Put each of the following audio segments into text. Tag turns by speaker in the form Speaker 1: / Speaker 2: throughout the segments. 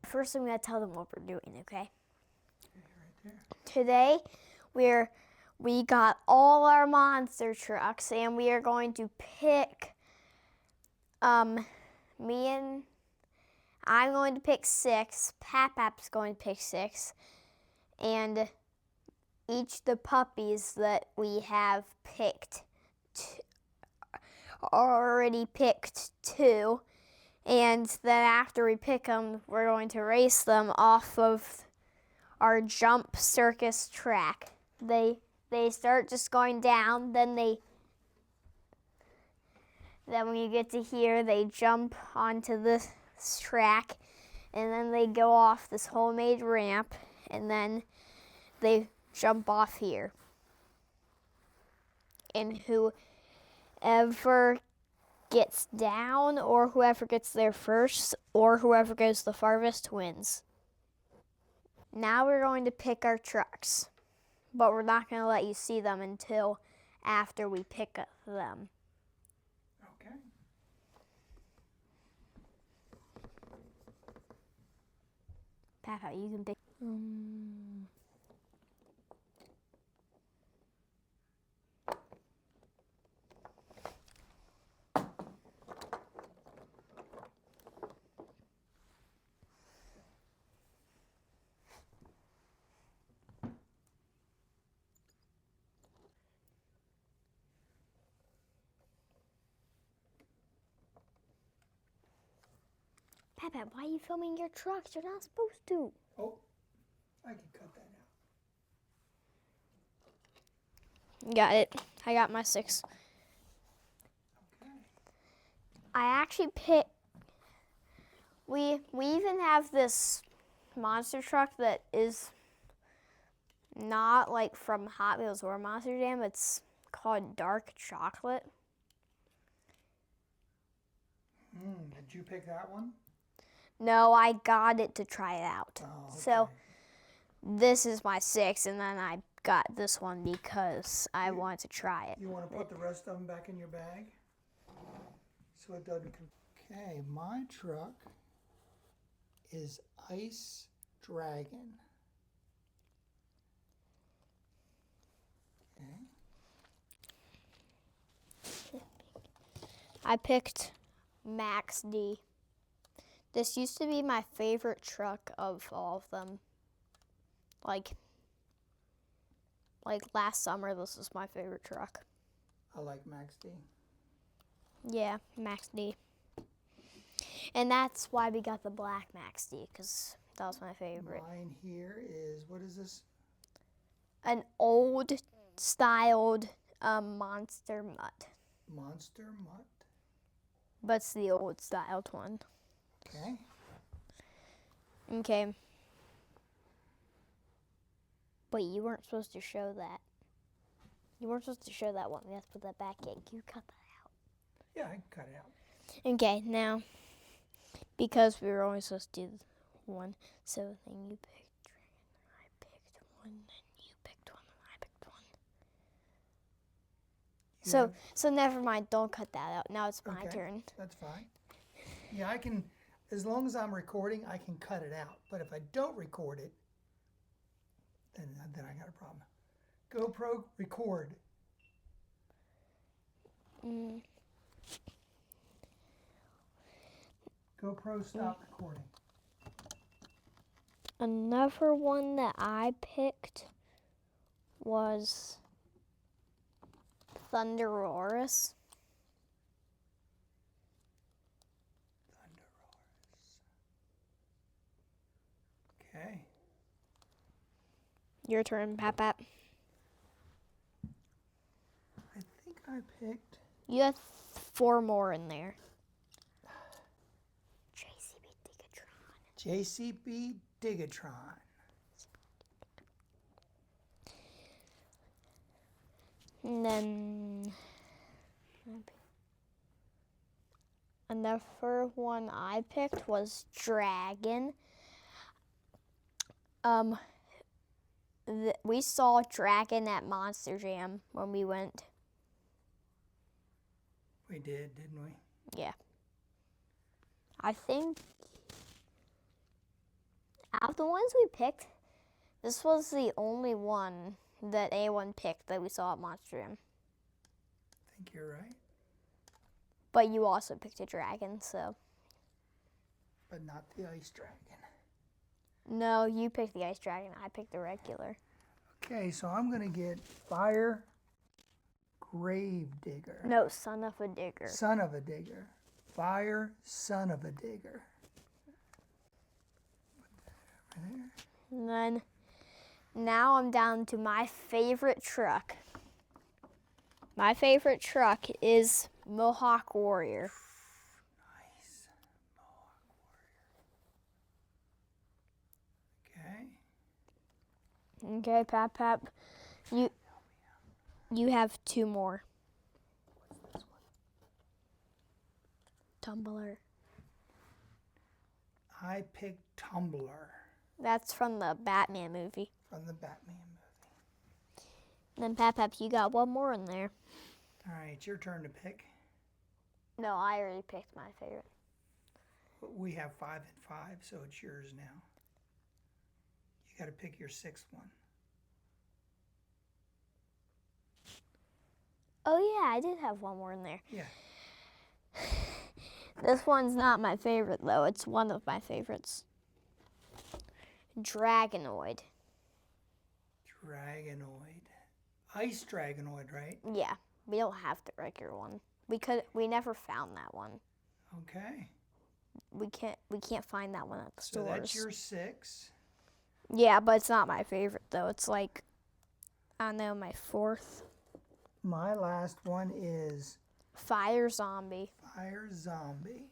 Speaker 1: first I'm going to tell them what we're doing, okay?
Speaker 2: Right there.
Speaker 1: Today, we got all our monster trucks, and we are going to pick, I'm going to pick 6, Pap's going to pick 6, and each the puppies that we have picked, already picked 2, and then after we pick them, we're going to race them off of our jump circus track. They start just going down, then when you get to here, they jump onto this track, and then they go off this homemade ramp, and then they jump off here. And whoever gets down, or whoever gets there first, or whoever goes the farthest wins. Now we're going to pick our trucks, but we're not going to let you see them until after we pick them.
Speaker 2: Okay.
Speaker 1: Papa, you can pick. Papa, why are you filming your trucks? You're not supposed to.
Speaker 2: Oh, I can cut that out.
Speaker 1: Got it. I got my 6.
Speaker 2: Okay.
Speaker 1: I actually picked. We even have this monster truck that is not like from Hot Wheels or Monster Jam. It's called Dark Chocolate.
Speaker 2: Did you pick that one?
Speaker 1: No, I got it to try it out.
Speaker 2: Oh, okay.
Speaker 1: So this is my 6, and then I got this one because I wanted to try it.
Speaker 2: You want to put the rest of them back in your bag? So it doesn't... Okay, my truck is Ice Dragon. Okay.
Speaker 1: I picked Max D. This used to be my favorite truck of all of them. Like last summer, this was my favorite truck.
Speaker 2: I like Max D.
Speaker 1: Yeah, Max D. And that's why we got the black Max D, because that was my favorite.
Speaker 2: Mine here is, what is this?
Speaker 1: An old styled Monster Mutt.
Speaker 2: Monster Mutt.
Speaker 1: But it's the old styled one.
Speaker 2: Okay.
Speaker 1: Okay. But you weren't supposed to show that. You weren't supposed to show that one. We have to put that back in. Can you cut that out?
Speaker 2: Yeah, I can cut it out.
Speaker 1: Okay, now, because we were only supposed to do one, so then you picked Dragon, I picked one, then you picked one, and I picked one. So never mind, don't cut that out. Now it's my turn.
Speaker 2: That's fine. Yeah, I can, as long as I'm recording, I can cut it out. But if I don't record it, then I got a problem. GoPro, record. GoPro, stop recording.
Speaker 1: Another one that I picked was Thunderosaurus.
Speaker 2: Thunderosaurus. Okay.
Speaker 1: Your turn, Pap.
Speaker 2: I think I picked...
Speaker 1: You have 4 more in there. JCB Digatron.
Speaker 2: JCB Digatron.
Speaker 1: And then another one I picked was Dragon. We saw Dragon at Monster Jam when we went.
Speaker 2: We did, didn't we?
Speaker 1: Yeah. I think Out of the ones we picked, this was the only one that anyone picked that we saw at Monster Jam.
Speaker 2: I think you're right.
Speaker 1: But you also picked a dragon, so.
Speaker 2: But not the ice dragon.
Speaker 1: No, you picked the ice dragon. I picked the regular.
Speaker 2: Okay, so I'm going to get Fire Grave Digger.
Speaker 1: No, Son of a Digger.
Speaker 2: Son of a Digger. Fire Son of a Digger. Over there.
Speaker 1: And then now I'm down to my favorite truck. My favorite truck is Mohawk Warrior.
Speaker 2: Nice. Mohawk Warrior. Okay.
Speaker 1: Okay, Pap. You have two more.
Speaker 2: What's this one?
Speaker 1: Tumbler.
Speaker 2: I picked Tumbler
Speaker 1: That's from the Batman movie.
Speaker 2: from the Batman movie.
Speaker 1: And then Pap, you got one more in there.
Speaker 2: All right, it's your turn to pick.
Speaker 1: No, I already picked my favorite.
Speaker 2: We have 5 and 5, so it's yours now. You got to pick your 6th one.
Speaker 1: Oh yeah, I did have one more in there.
Speaker 2: Yeah.
Speaker 1: This one's not my favorite though. It's one of my favorites. Dragonoid.
Speaker 2: Dragonoid. Ice Dragonoid, right?
Speaker 1: Yeah, we don't have the regular one. We never found that one.
Speaker 2: Okay.
Speaker 1: We can't find that one at the
Speaker 2: So
Speaker 1: stores.
Speaker 2: that's your 6.
Speaker 1: Yeah, but it's not my favorite though. It's like, I don't know, my 4th.
Speaker 2: My last one is
Speaker 1: Fire Zombie.
Speaker 2: Fire Zombie.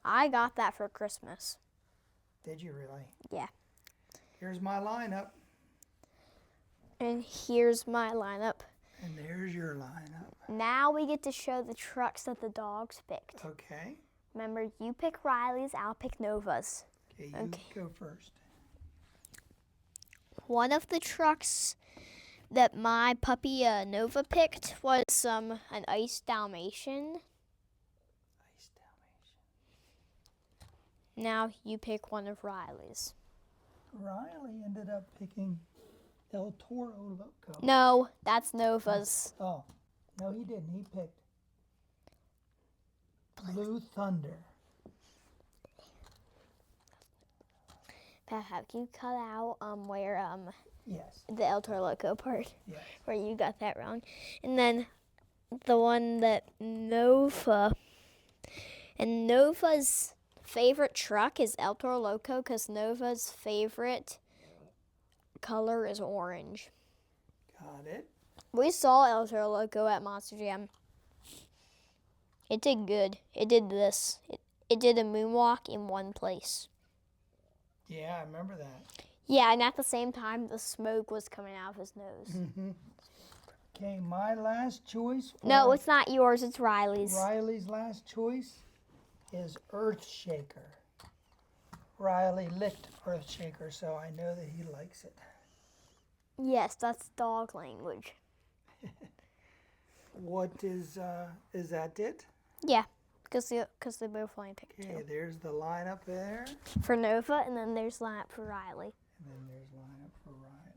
Speaker 1: I got that for Christmas.
Speaker 2: Did you really?
Speaker 1: Yeah.
Speaker 2: Here's my lineup.
Speaker 1: And here's my lineup.
Speaker 2: And there's your lineup.
Speaker 1: Now we get to show the trucks that the dogs picked.
Speaker 2: Okay.
Speaker 1: Remember, you pick Riley's, I'll pick Nova's.
Speaker 2: Okay, you
Speaker 1: Okay.
Speaker 2: go first.
Speaker 1: One of the trucks that my puppy Nova picked was an Ice Dalmatian.
Speaker 2: Ice Dalmatian.
Speaker 1: Now you pick one of Riley's.
Speaker 2: Riley ended up picking El Toro Loco.
Speaker 1: No, that's Nova's.
Speaker 2: Oh, no, he didn't. He picked Blue Thunder.
Speaker 1: Pat, have you cut out where
Speaker 2: Yes.
Speaker 1: the El Toro Loco part
Speaker 2: Yes.
Speaker 1: where you got that wrong? And then the one that Nova's favorite truck is El Toro Loco because Nova's favorite color is orange.
Speaker 2: Got it.
Speaker 1: We saw El Toro Loco at Monster Jam. It did good. It did this. It did a moonwalk in one place.
Speaker 2: Yeah, I remember that.
Speaker 1: Yeah, and at the same time, the smoke was coming out of his nose.
Speaker 2: Mm-hmm. Okay, my last choice.
Speaker 1: No,
Speaker 2: for
Speaker 1: it's not yours. It's Riley's.
Speaker 2: Riley's last choice is Earthshaker. Riley licked Earthshaker, so I know that he likes it.
Speaker 1: Yes, that's dog language.
Speaker 2: What is that it?
Speaker 1: Yeah, because they both only picked
Speaker 2: Okay,
Speaker 1: two.
Speaker 2: there's the lineup there.
Speaker 1: For Nova, and then there's lineup for Riley,
Speaker 2: And then there's lineup for Riley.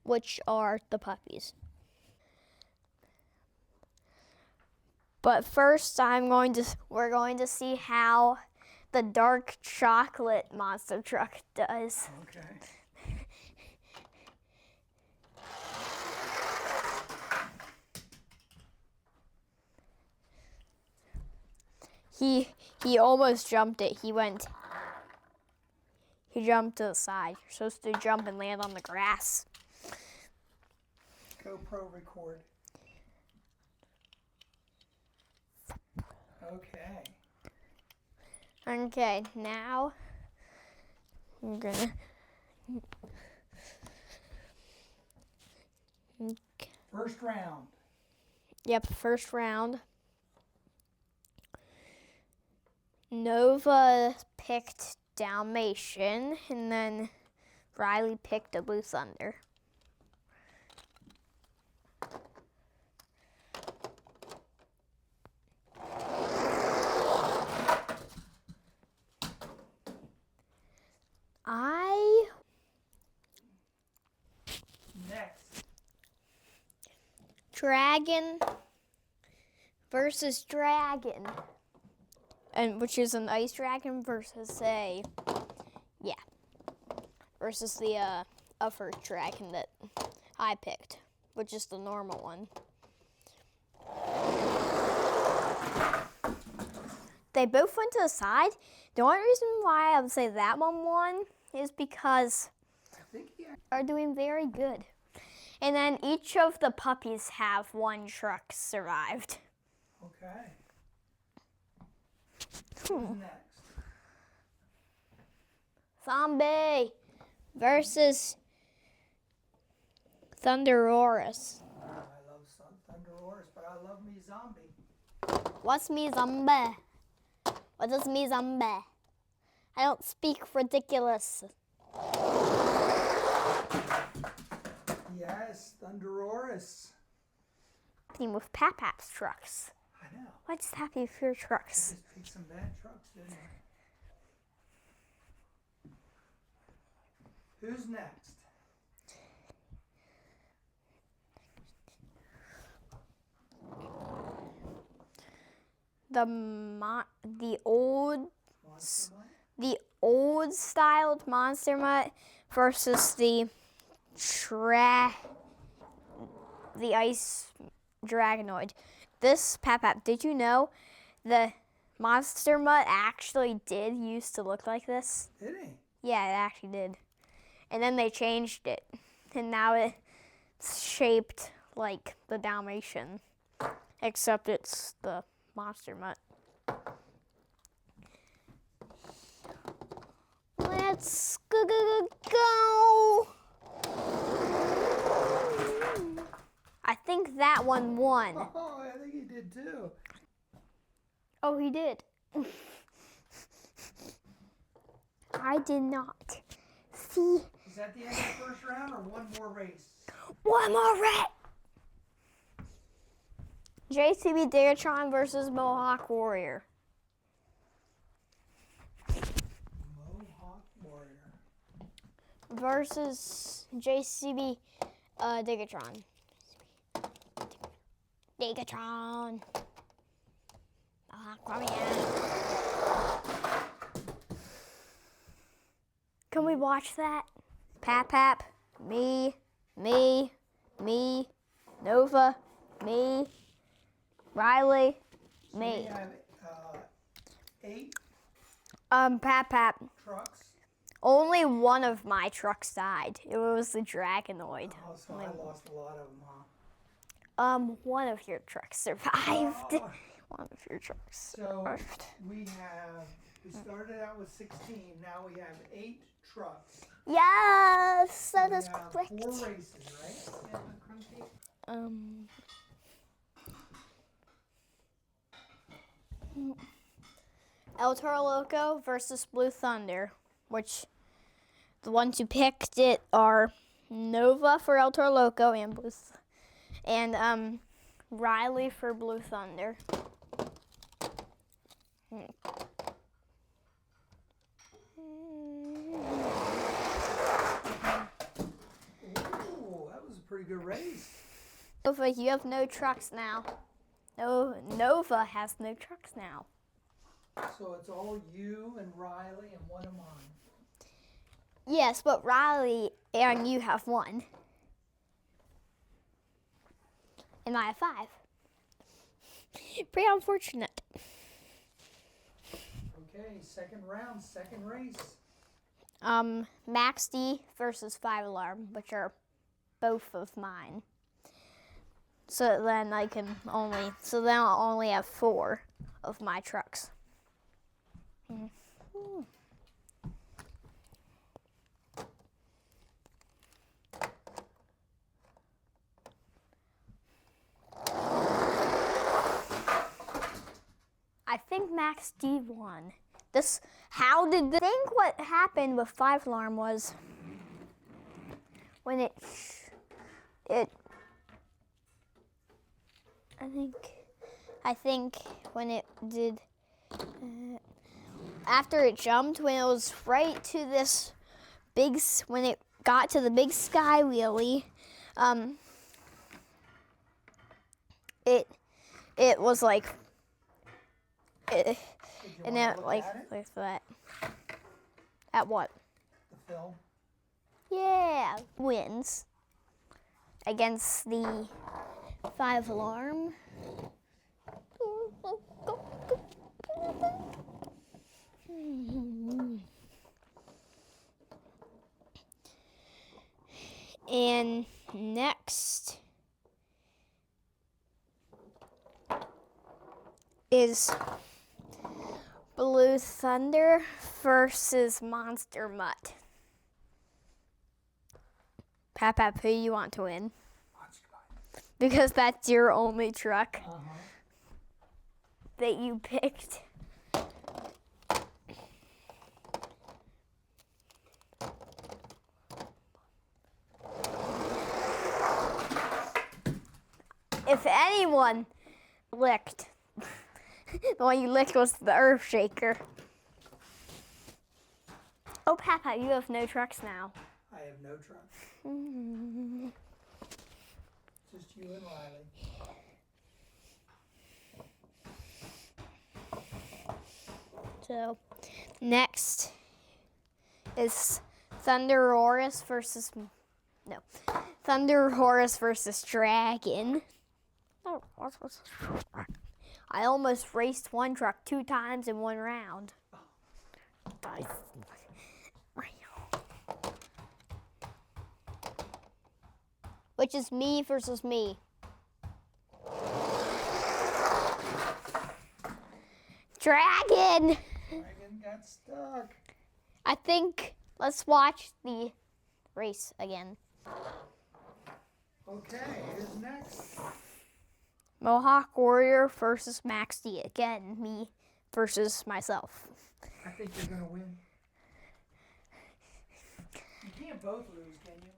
Speaker 1: which are the puppies. But first, we're going to see how the dark chocolate monster truck does.
Speaker 2: Okay.
Speaker 1: He almost jumped it. He jumped to the side. You're supposed to jump and land on the grass.
Speaker 2: GoPro record. Okay.
Speaker 1: Okay, now I'm gonna.
Speaker 2: First round.
Speaker 1: Yep, first round. Nova picked Dalmatian, and then Riley picked a Blue Thunder. Dragon versus dragon. And which is an ice dragon versus versus the upper dragon that I picked, which is the normal one. They both went to the side. The only reason why I would say that one won is because are doing very good. And then each of the puppies have one truck survived.
Speaker 2: Okay. Who's next?
Speaker 1: Zombie versus Thunderosaurus.
Speaker 2: I love Thunderosaurus, but I love me zombie.
Speaker 1: What's me zombie? What does me zombie? I don't speak ridiculous.
Speaker 2: Yes, Thunderosaurus.
Speaker 1: Team with Papap's trucks.
Speaker 2: I know.
Speaker 1: What's happy with your trucks?
Speaker 2: Just picked some bad trucks, didn't I? Who's next?
Speaker 1: The old styled Monster Mutt versus the ice dragonoid. This Papap, did you know the Monster Mutt actually did used to look like this?
Speaker 2: Did he?
Speaker 1: Yeah, it actually did. And then they changed it, and now it's shaped like the Dalmatian, except it's the Monster Mutt. Let's go. I think that one won.
Speaker 2: Oh, I think he did too.
Speaker 1: Oh, he did. I did not. See?
Speaker 2: Is that the end of the first round or one more race?
Speaker 1: One more race. JCB Degatron versus Mohawk Warrior.
Speaker 2: Mohawk Warrior.
Speaker 1: Versus JCB Degatron. Degatron. Mohawk Warrior. Can we watch that? Papap, me, Nova, me, Riley, me.
Speaker 2: We have 8
Speaker 1: Papap.
Speaker 2: trucks.
Speaker 1: Only one of my trucks died. It was the Dragonoid.
Speaker 2: Oh, so I lost a lot of them, huh?
Speaker 1: One of your trucks survived.
Speaker 2: Oh.
Speaker 1: One of your trucks
Speaker 2: So
Speaker 1: survived.
Speaker 2: we started out with 16. Now we have 8 trucks.
Speaker 1: Yes, that
Speaker 2: We
Speaker 1: is
Speaker 2: have
Speaker 1: correct.
Speaker 2: 4 races, right?
Speaker 1: El Toro Loco versus Blue Thunder, which the ones who picked it are Nova for El Toro Loco and Riley for Blue Thunder.
Speaker 2: Ooh, that was a pretty good race.
Speaker 1: Nova, you have no trucks now. No, Nova has no trucks now.
Speaker 2: So it's all you and Riley and one of mine.
Speaker 1: Yes, but Riley and you have 1. And I have 5. Pretty unfortunate.
Speaker 2: Okay, second round, second race.
Speaker 1: Max D versus 5 Alarm, which are both of mine. So then I'll only have 4 of my trucks. I think Max D won. I think what happened with 5 Alarm was when I think when it did, after it jumped, when it was right to this when it got to the big sky wheelie, it was like it,
Speaker 2: Did you
Speaker 1: and
Speaker 2: wanna
Speaker 1: it
Speaker 2: look
Speaker 1: like
Speaker 2: at it?
Speaker 1: like that. At what?
Speaker 2: The film.
Speaker 1: Yeah, wins against the 5 alarm. And next is Blue Thunder versus Monster Mutt. Pap, who you want to win?
Speaker 2: Monster Mutt.
Speaker 1: Because that's your only truck
Speaker 2: Uh-huh.
Speaker 1: that you picked. If anyone licked, the one you licked was the Earth Shaker. Oh, Papa, you have no trucks now.
Speaker 2: I have no truck. Just you and Riley.
Speaker 1: So, next is Thunder Horus versus Dragon. I almost raced one truck 2 times in one round. Which is me versus me. Dragon!
Speaker 2: Dragon got stuck.
Speaker 1: I think let's watch the race again.
Speaker 2: Okay, who's next?
Speaker 1: Mohawk Warrior versus Max D. Again, me versus myself.
Speaker 2: I think you're gonna win. You can't both lose, can you?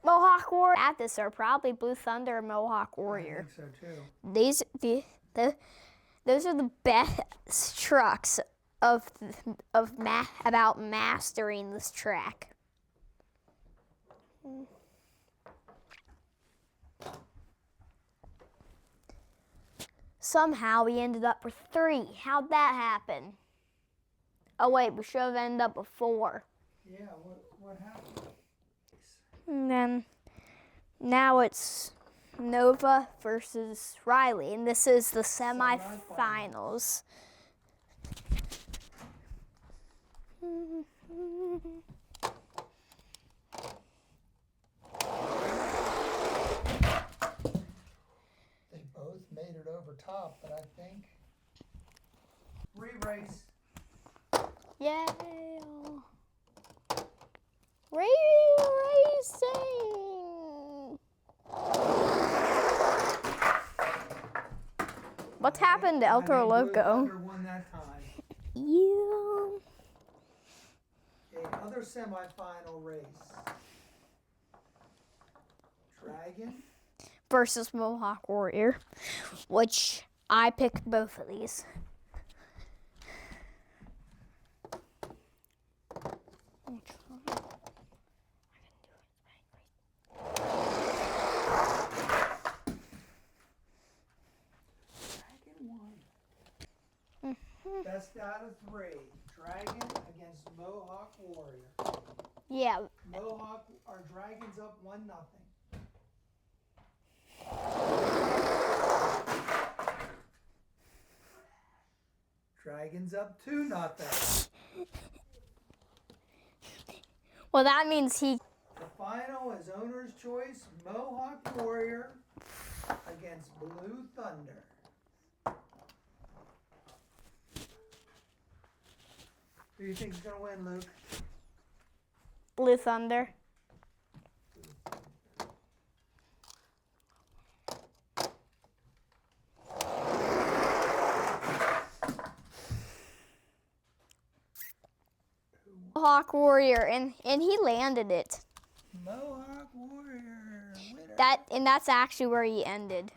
Speaker 1: Mohawk Warrior at this are probably Blue Thunder and Mohawk Warrior.
Speaker 2: I think so too.
Speaker 1: Those are the best trucks about mastering this track. Somehow we ended up with 3. How'd that happen? Oh wait, we should have ended up with 4.
Speaker 2: Yeah, what happened?
Speaker 1: And then now it's Nova versus Riley, and this is the semifinals.
Speaker 2: They both made it over top, but I think re-race.
Speaker 1: Yay! Racing! What's happened to El Toro
Speaker 2: I think Blue
Speaker 1: Loco?
Speaker 2: Thunder won that time.
Speaker 1: Yeah.
Speaker 2: Okay, other semifinal race. Dragon
Speaker 1: Versus Mohawk Warrior, which I picked both of these.
Speaker 2: won. Best out of 3. Dragon against Mohawk Warrior.
Speaker 1: Yeah,
Speaker 2: Mohawk or Dragons up 1-0. Dragons up 2-0.
Speaker 1: well that means he,
Speaker 2: The final is owner's choice, Mohawk Warrior against Blue Thunder. Who do you think is going to win, Luke?
Speaker 1: Blue Thunder. Mohawk Warrior, and he landed it.
Speaker 2: Mohawk Warrior. Winner.
Speaker 1: That's actually where he ended.